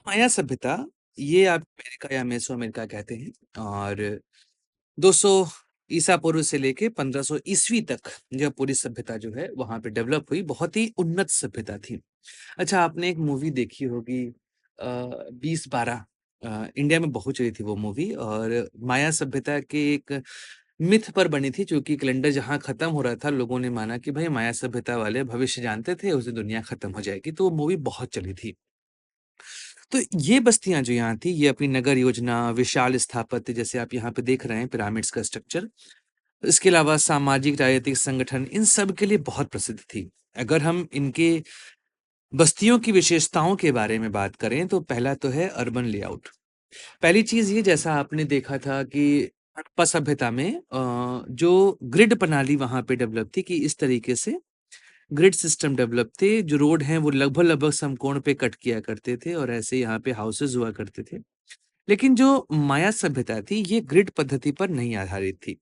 माया सभ्यता ये आप अमेरिका या मेसोअमेरिका कहते हैं और 200 ईसा पूर्व से लेके 1500 ईस्वी तक यह पूरी सभ्यता जो है वहां पे डेवलप हुई। बहुत ही उन्नत सभ्यता थी। अच्छा, आपने एक मूवी देखी होगी 2012। इंडिया में बहुत चली थी वो मूवी और माया सभ्यता के एक मिथ पर बनी थी, क्योंकि कैलेंडर जहां खत्म हो रहा था लोगों ने माना कि भाई माया सभ्यता वाले भविष्य जानते थे, उस दिन दुनिया खत्म हो जाएगी, तो वो मूवी बहुत चली थी। तो ये बस्तियाँ जो यहाँ थी, ये अपनी नगर योजना, विशाल स्थापत्य जैसे आप यहाँ पे देख रहे हैं पिरामिड्स का स्ट्रक्चर, इसके अलावा सामाजिक राजनीतिक संगठन इन सब के लिए बहुत प्रसिद्ध थी। अगर हम इनके बस्तियों की विशेषताओं के बारे में बात करें तो पहला तो है अर्बन लेआउट। पहली चीज़ ये, जैसा आपने देखा था कि हड़प्पा सभ्यता में जो ग्रिड प्रणाली वहाँ पे डेवलप थी कि इस तरीके से ग्रिड सिस्टम डेवलप थे, जो रोड हैं वो लगभग-लगभग समकोण पे कट किया करते थे और ऐसे यहाँ पे हाउसेज़ हुआ करते थे। लेकिन जो माया सभ्यता थी, ये ग्रिड पद्धति पर नहीं आधारित थी।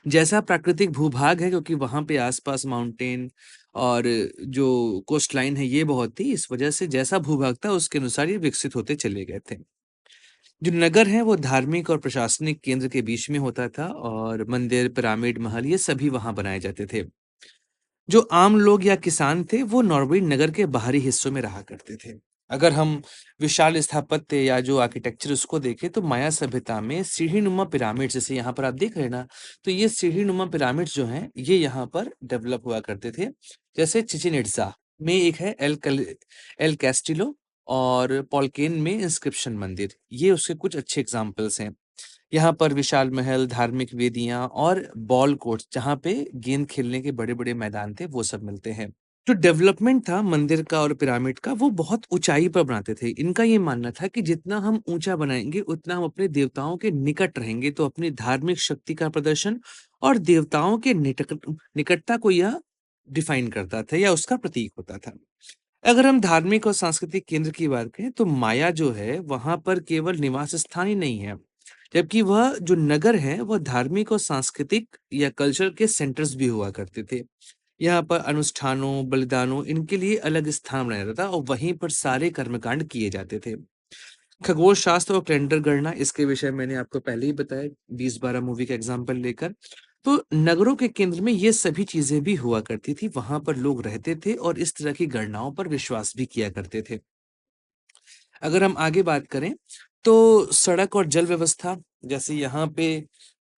जैसा प्राकृतिक भूभाग है, क्योंकि वहाँ पे आस-पास माउंटेन और जो कोस्ट लाइन है ये बहुत थी, इस वजह से जैसा भूभाग था उसके अनुसार ये विकसित होते चले गए थे। जो नगर है वो धार्मिक और प्रशासनिक केंद्र के बीच में होता था और मंदिर, पिरामिड, महल ये सभी वहाँ बनाए जाते थे। जो आम लोग या किसान थे वो नॉर्वे नगर के बाहरी हिस्सों में रहा करते थे। अगर हम विशाल स्थापत्य या जो आर्किटेक्चर उसको देखें तो माया सभ्यता में सीढ़ी-नुमा पिरामिड जैसे यहाँ पर आप देख रहे हैं ना, तो ये सीढ़ी-नुमा पिरामिड्स जो हैं ये यहाँ पर डेवलप हुआ करते थे। जैसे चिचिन इट्ज़ा में एक है एल कैस्टिलो और पॉलकेन में इंस्क्रिप्शन मंदिर। ये उसके कुछ अच्छे एग्ज़ाम्पल्स हैं। यहाँ पर विशाल महल, धार्मिक वेदियाँ और बॉल कोर्ट्स जहाँ पे गेंद खेलने के बड़े-बड़े मैदान थे, वो सब मिलते हैं। जो डेवलपमेंट था मंदिर का और पिरामिड का, वो बहुत ऊँचाई पर बनाते थे। इनका ये मानना था कि जितना हम ऊँचा बनाएँगे, उतना हम अपने देवताओं के निकट रहेंगे, तो अपनी धार्मिक शक्ति का प्रदर्शन और देवताओं के निकटता को यह डिफाइन करता था या उसका प्रतीक होता था। अगर हम धार्मिक और सांस्कृतिक केंद्र की बात करें, तो माया जो है, वहाँ पर केवल निवास स्थान ही नहीं है, जबकि वह जो नगर है, वह धार्मिक और सांस्कृतिक या कल्चर के सेंटर्स भी हुआ करते थे। यहाँ पर अनुष्ठानों, बलिदानों इनके लिए अलग स्थान बनाया जाता था और वहीं पर सारे कर्मकांड किए जाते थे। खगोल शास्त्र और कैलेंडर गणना इसके विषय मैंने आपको पहले ही बताया 2012 मूवी का एग्जाम्पल लेकर। तो नगरों के केंद्र में ये सभी चीजें भी हुआ करती थी, वहां पर लोग रहते थे और इस तरह की गणनाओं पर विश्वास भी किया करते थे। अगर हम आगे बात करें तो सड़क और जल व्यवस्था, जैसे यहाँ पे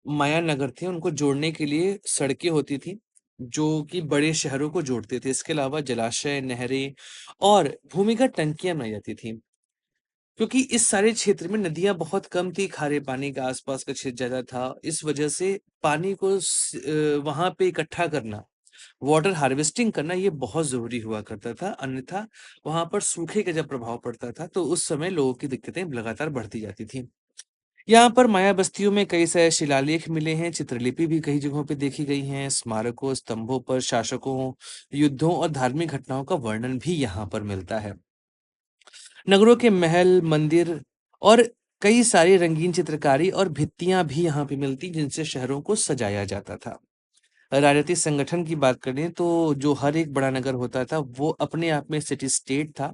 माया नगर थे, उनको जोड़ने के लिए सड़कें होती थी, जो कि बड़े शहरों को जोड़ते थे। इसके अलावा जलाशय, नहरें और भूमिगत टंकियाँ बनाई जाती थीं। क्योंकि इस सारे क्षेत्र में नदियाँ बहुत कम थी, खारे पानी का आसपास का क्षेत्र ज़्यादा था। इस वजह से पानी को वहाँ पे इकट्ठा करना, वाटर हार्वेस्टिंग करना ये बहुत ज़रूरी हुआ करता था। अन्यथा वहाँ पर सूखे का जब प्रभाव पड़ता था, तो उस समय लोगों की दिक्कतें लगातार बढ़ती जाती थीं। यहाँ पर माया बस्तियों में कई सारे शिलालेख मिले हैं, चित्रलिपि भी कई जगहों पे देखी गई हैं, स्मारकों, स्तंभों पर शासकों, युद्धों और धार्मिक घटनाओं का वर्णन भी यहाँ पर मिलता है। नगरों के महल, मंदिर और कई सारी रंगीन चित्रकारी और भित्तियां भी यहाँ पे मिलती, जिनसे शहरों को सजाया जाता था। राजनीतिक संगठन की बात करें तो जो हर एक बड़ा नगर होता था, वो अपने आप में सिटी स्टेट था।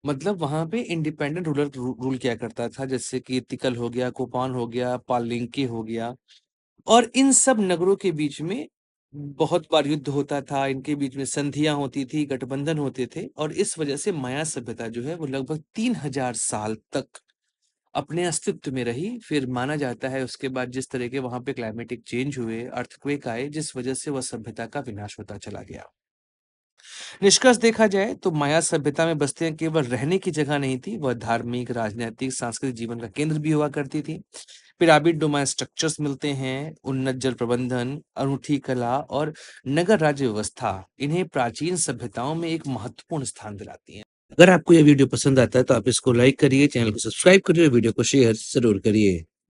मतलब वहाँ पे इंडिपेंडेंट रूलर रूल किया करता था, जैसे कि तिकल हो गया, कोपान हो गया, पालिंके हो गया। और इन सब नगरों के बीच में बहुत बार युद्ध होता था, इनके बीच में संधियाँ होती थी, गठबंधन होते थे और इस वजह से माया सभ्यता जो है वो लगभग 3000 साल तक अपने अस्तित्व में रही। फिर माना जाता है उसके बाद जिस तरह के वहाँ पे क्लाइमेटिक चेंज हुए, अर्थक्वेक आए, जिस वजह से वह सभ्यता का विनाश होता चला गया। निष्कर्ष देखा जाए तो माया सभ्यता में बस्तियां केवल रहने की जगह नहीं थी, वह धार्मिक, राजनीतिक, सांस्कृतिक जीवन का केंद्र भी हुआ करती थी। पिरामिड नुमा स्ट्रक्चर्स मिलते हैं, उन्नत जल प्रबंधन, अनूठी कला और नगर राज्य व्यवस्था इन्हें प्राचीन सभ्यताओं में एक महत्वपूर्ण स्थान दिलाती हैं। अगर आपको यह वीडियो पसंद आता है तो आप इसको लाइक करिए, चैनल को सब्सक्राइब करिए और वीडियो को शेयर जरूर करिए।